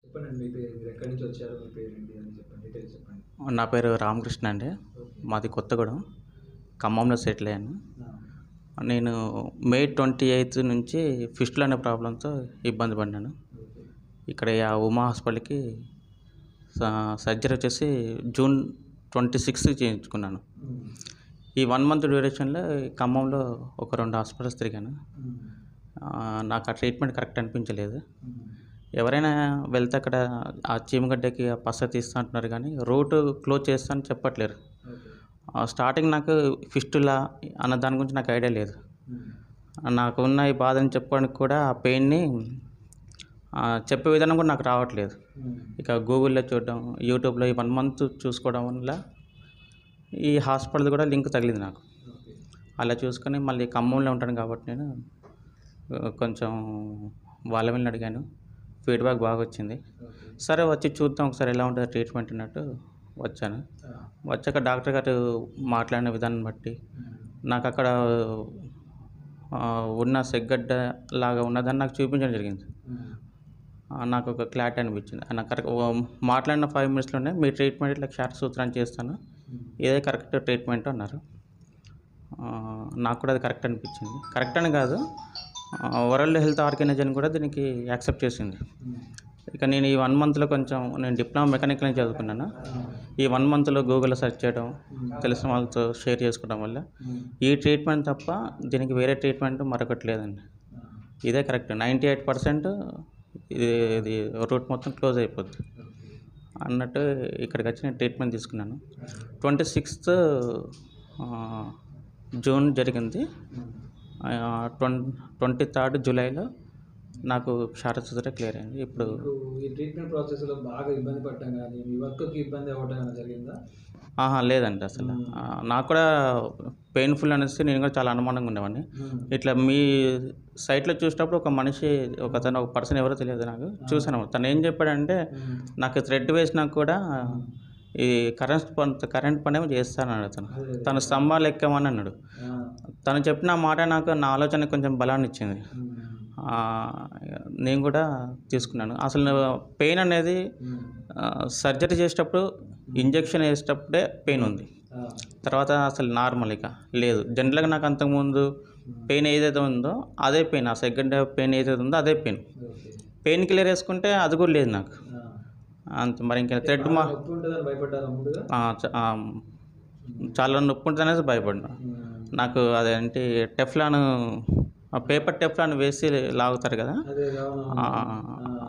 చెప్పండి మీ పేరు, మీరు ఎక్కడి నుంచి వచ్చారు, మీ పేరేంటి అని చెప్పండి, డీటెయిల్స్ చెప్పండి. నా పేరు రామకృష్ణ అండి. ఓకే. మాది కొత్తగూడెం, ఖమ్మంలో సెటిల్ అయ్యాను. ఆ, నేను మే 28 నుంచి ఫిస్టులు అనే ప్రాబ్లంతో ఇబ్బంది పడినాను. ఓకే. ఇక్కడ ఉమా హాస్పిటల్కి సర్జరీ వచ్చేసి జూన్ 26 చేయించుకున్నాను. ఉమ్, ఈ 1 మంత్ డ్యూరేషన్లో ఖమ్మంలో ఒక 2 హాస్పిటల్స్ తిరిగాను. ఉమ్, నాకు ఆ ట్రీట్మెంట్ కరెక్ట్ అనిపించలేదు. ఉమ్, ఎవరైనా వెళ్తే అక్కడ ఆ చీమగడ్డకి ఆ పస తీస్తా అంటున్నారు, కానీ రూట్ క్లోజ్ చేస్తా అని చెప్పట్లేరు. ఓకే. స్టార్టింగ్ నాకు ఫిస్టులా అన్న దాని గురించి నాకు ఐడియా లేదు. ఉమ్, నాకున్న ఈ బాధని చెప్పడానికి కూడా ఆ పెయిన్ని చెప్పే విధానం కూడా నాకు రావట్లేదు. ఉమ్, ఇక గూగుల్లో చూడడం, యూట్యూబ్లో ఈ 1 మంత్ చూసుకోవడం వల్ల ఈ హాస్పిటల్ కూడా లింక్ తగిలింది నాకు. ఓకే. అలా చూసుకొని మళ్ళీ ఖమ్మంలో ఉంటాను కాబట్టి నేను కొంచెం వాళ్ళ వెళ్ళి అడిగాను. ఫీడ్బ్యాక్ బాగా వచ్చింది. ఓకే. సరే వచ్చి చూద్దాం ఒకసారి ఎలా ఉంటుంది ట్రీట్మెంట్ అన్నట్టు వచ్చాను. ఆ, వచ్చాక డాక్టర్ గారు మాట్లాడిన విధానం బట్టి ఉమ్, నాకు అక్కడ ఉన్న సెగ్గడ్డ లాగా ఉన్నదని నాకు చూపించడం జరిగింది. ఉమ్, నాకు ఒక క్లారిటీ అనిపించింది. నాకు కరెక్ట్ మాట్లాడిన 5 మినిట్స్లోనే మీ ట్రీట్మెంట్ ఇట్లా క్షారసూత్రాన్ని చేస్తాను, ఉమ్, ఇదే కరెక్ట్ ట్రీట్మెంట్ అన్నారు. నాకు కూడా అది కరెక్ట్ అనిపించింది. కరెక్ట్ అని కాదు, వరల్డ్ హెల్త్ ఆర్గనైజేషన్ కూడా దీనికి యాక్సెప్ట్ చేసింది. ఉమ్, ఇక నేను ఈ 1 మంత్లో నేను డిప్లొమా మెకానికల్ అని చదువుకున్నాను. ఈ 1 మంత్లో గూగుల్లో సెర్చ్ చేయడం, తెలిసిన వాళ్ళతో షేర్ చేసుకోవడం వల్ల ఉమ్, ఈ ట్రీట్మెంట్ తప్ప దీనికి వేరే ట్రీట్మెంట్ మరొకటి లేదండి. ఆ, ఇదే కరెక్ట్. 98% ఇది రూట్ మొత్తం క్లోజ్ అయిపోద్ది ఓకే. అన్నట్టు ఇక్కడికి వచ్చి నేను ట్రీట్మెంట్ తీసుకున్నాను. 26th జూన్ జరిగింది. ఉమ్, 23rd జూలైలో నాకు క్షారసూత్ర క్లియర్ అయింది. ఇప్పుడు మీకు ఈ ట్రీట్మెంట్ ప్రాసెస్లో బాగా ఇబ్బంది పడటం కానీ మీ వర్క్కి ఇబ్బంది అవ్వడం కానీ జరిగిందా? లేదండి అసలు. నాకు కూడా పెయిన్ఫుల్ అనేసి నేను కూడా చాలా అనుమానంగా ఉండేవాడిని. ఉమ్, ఇట్లా మీ సైట్లో చూసినప్పుడు ఒక మనిషి, ఒక పర్సన్ ఎవరో తెలియదు నాకు, చూసాను. తను ఏం చెప్పాడంటే ఉమ్, నాకు థ్రెడ్ వేసినా కూడా ఈ కరెంట్ పని ఏమో చేస్తానన్నాడు. అదే. తను స్తంభాలు ఎక్కామని అన్నాడు. ఆ, తను చెప్పిన మాట నాకు నా ఆలోచన కొంచెం బలాన్ని ఇచ్చింది. ఉమ్, నేను కూడా తీసుకున్నాను. అసలు పెయిన్ అనేది ఉమ్, సర్జరీ చేసేటప్పుడు ఇంజెక్షన్ వేసేటప్పుడే పెయిన్ ఉంది, ఆ, తర్వాత అసలు నార్మల్ ఇక లేదు. జనరల్గా నాకు అంతకుముందు పెయిన్ ఏదైతే ఉందో అదే పెయిన్, ఆ సెకండ్ పెయిన్ ఏదైతే ఉందో అదే పెయిన్. ఓకే. పెయిన్ కిల్లర్ వేసుకుంటే అది కూడా లేదు నాకు. ఆ, అంత మరి ఇంకా థ్రెడ్ బాగా నొప్పి ఉంటుందని భయపడ్డారా ముందుగా? చాలా నొప్పి ఉంటుంది అనేసి భయపడినా. ఉమ్, నాకు అదేంటి టెఫ్లాన్, పేపర్ టెఫ్లాన్ వేసి లాగుతారు కదా, అదే అవును.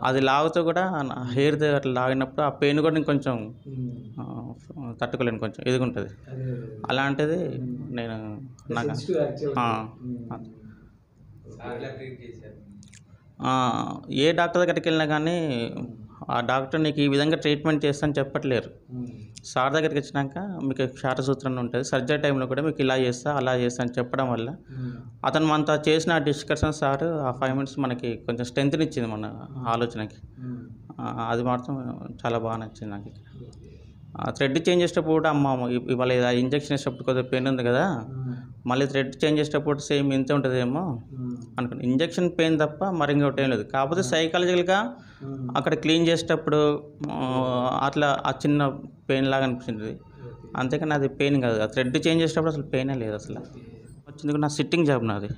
అది లాగుతూ కూడా హెయిర్ అట్లా లాగినప్పుడు ఆ పెయిన్ కూడా నేను కొంచెం తట్టుకోలేను, కొంచెం ఎదుగుంటుంది. అదే అలాంటిది నేను నాకు సెన్సిటివ్ యాక్చువల్. ఏ డాక్టర్ దగ్గరికి వెళ్ళినా కానీ ఆ డాక్టర్ నీకు ఈ విధంగా ట్రీట్మెంట్ చేస్తాను చెప్పట్లేరు. సార్ దగ్గరికి వచ్చినాక మీకు క్షారసూత్రం ఉంటుంది, సర్జరీ టైంలో కూడా మీకు ఇలా చేస్తా అలా చేస్తా అని చెప్పడం వల్ల అతను మనతో చేసిన డిస్కషన్ సార్ ఆ 5 మినిట్స్ మనకి కొంచెం స్ట్రెంత్ని ఇచ్చింది మన ఆలోచనకి. అది మాత్రం చాలా బాగా నచ్చింది నాకు. థ్రెడ్ చేంజ్ చేసేటప్పుడు కూడా ఇవాళ ఇంజక్షన్ వేసేటప్పుడు కొద్దిగా పెయిన్ ఉంది కదా, మళ్ళీ థ్రెడ్ చేంజ్ చేసేటప్పుడు సేమ్ ఇంతే ఉంటుందేమో అనుకున్నాను. ఇంజక్షన్ పెయిన్ తప్ప మరి ఇంకోటి ఏం లేదు. కాకపోతే సైకాలజికల్గా అక్కడ క్లీన్ చేసేటప్పుడు అట్లా ఆ చిన్న పెయిన్ లాగా అనిపించింది, అంతేకాని అది పెయిన్ కాదు. ఆ థ్రెడ్ చేంజ్ చేసేటప్పుడు అసలు పెయినే లేదు అసలు. వచ్చింది కూడా నా సిట్టింగ్ జాబ్ నాది.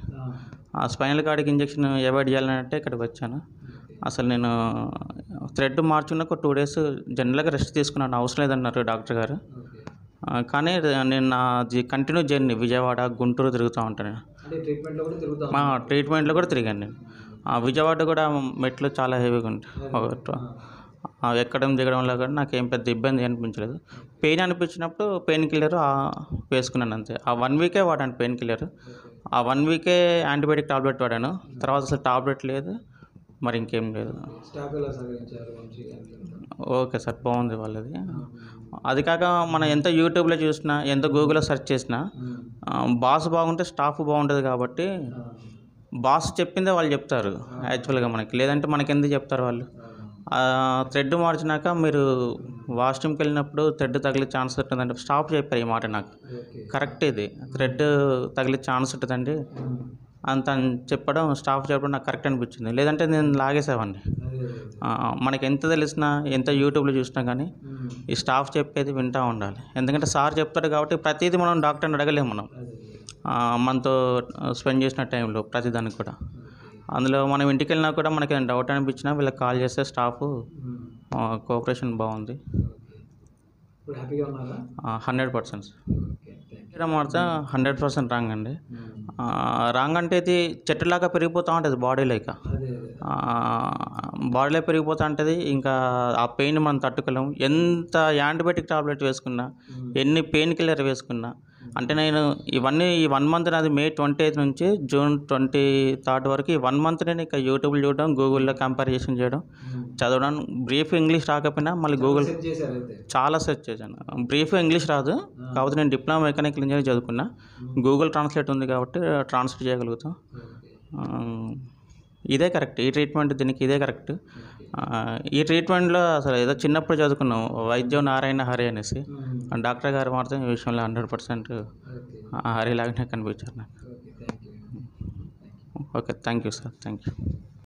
ఆ స్పైనల్ కార్డ్కి ఇంజక్షన్ అవాయిడ్ చేయాలంటే ఇక్కడికి వచ్చాను. అసలు నేను థ్రెడ్ మార్చుకున్న ఒక 2 days జనరల్గా రెస్ట్ తీసుకున్నాను, అవసరం లేదన్నారు డాక్టర్ గారు. కానీ నేను నాది కంటిన్యూ జర్నీ విజయవాడ గుంటూరు తిరుగుతూ ఉంటాను. ట్రీట్మెంట్లో కూడా తిరిగాను నేను. విజయవాడ కూడా మెట్లు చాలా హెవీగా ఉంటాయి, ఎక్కడం దిగడంలో కూడా నాకు ఏం పెద్ద ఇబ్బంది అనిపించలేదు. పెయిన్ అనిపించినప్పుడు పెయిన్ కిల్లర్ వేసుకున్నాను అంతే. ఆ 1 week వాడాను పెయిన్ కిల్లర్. ఆ 1 week యాంటీబయాటిక్ టాబ్లెట్ వాడాను, తర్వాత అసలు టాబ్లెట్ లేదు, మరి ఇంకేం లేదు. ఓకే సార్, బాగుంది వాళ్ళది. అది కాక మనం ఎంత యూట్యూబ్లో చూసినా, ఎంత గూగుల్లో సెర్చ్ చేసినా బాస్ బాగుంటే స్టాఫ్ బాగుంటుంది కాబట్టి బాస్ చెప్పిందే వాళ్ళు చెప్తారు యాక్చువల్గా మనకి, లేదంటే మనకి ఎందుకు చెప్తారు వాళ్ళు. థ్రెడ్ మార్చినాక మీరు వాష్రూమ్కి వెళ్ళినప్పుడు థ్రెడ్ తగిలే ఛాన్స్ ఉంటుందంటే స్టాఫ్ చెప్పారు ఈ మాట నాకు. కరెక్ట్, ఇది థ్రెడ్ తగిలే ఛాన్స్ ఉంటుందండి, అంత అని చెప్పడం స్టాఫ్ చెప్పడం నాకు కరెక్ట్ అనిపించింది. లేదంటే నేను లాగేసేవాడిని. మనకి ఎంత తెలిసినా ఎంత యూట్యూబ్లో చూసినా కానీ ఈ స్టాఫ్ చెప్పేది వింటూ ఉండాలి. ఎందుకంటే సార్ చెప్తాడు కాబట్టి ప్రతిదీ మనం డాక్టర్ని అడగలేము. మనం మనతో స్పెండ్ చేసిన టైంలో ప్రతిదానికి కూడా, అందులో మనం ఇంటికి వెళ్ళినా కూడా మనకి డౌట్ అనిపించినా వీళ్ళకి కాల్ చేస్తే స్టాఫ్ కోఆపరేషన్ బాగుంది. 100%. చేయడం మాత్రం 100% రాంగ్ అండి. రాంగ్ అంటే ఇది చెట్టులాగా పెరిగిపోతూ ఉంటుంది బాడీలో. ఇక బాడీలో పెరిగిపోతూ ఉంటుంది. ఇంకా ఆ పెయిన్ మనం తట్టుకోలేము. ఎంత యాంటీబయాటిక్ టాబ్లెట్ వేసుకున్నా, ఎన్ని పెయిన్ కిల్లర్ వేసుకున్నా, అంటే నేను ఇవన్నీ ఈ 1 మంత్ నాది May 28 నుంచి June 23 వరకు ఈ 1 మంత్ నేను ఇక యూట్యూబ్లో చూడడం, గూగుల్లో కంపారిజేషన్ చేయడం, చదవడం. బ్రీఫ్ ఇంగ్లీష్ రాకపోయినా మళ్ళీ గూగుల్ చాలా సెర్చ్ చేశాను. బ్రీఫ్ ఇంగ్లీష్ రాదు కాబట్టి నేను డిప్లొమా మెకానికల్ ఇంజనీరింగ్ చదువుకున్నా. గూగుల్ ట్రాన్స్లేట్ ఉంది కాబట్టి ట్రాన్స్లేట్ చేయగలుగుతాం. ఇదే కరెక్ట్. ఈ ట్రీట్మెంట్ దీనికి ఇదే కరెక్ట్. ఈ ట్రీట్మెంట్లో అసలు ఏదో చిన్నప్పుడు చదువుకున్నాం వైద్యం నారాయణ హరి అనేసి. డాక్టర్ గారు మాత్రం ఈ విషయంలో 100% హరిలాగానే కనిపించారు నాకు. Okay, thank you sir. Thank you.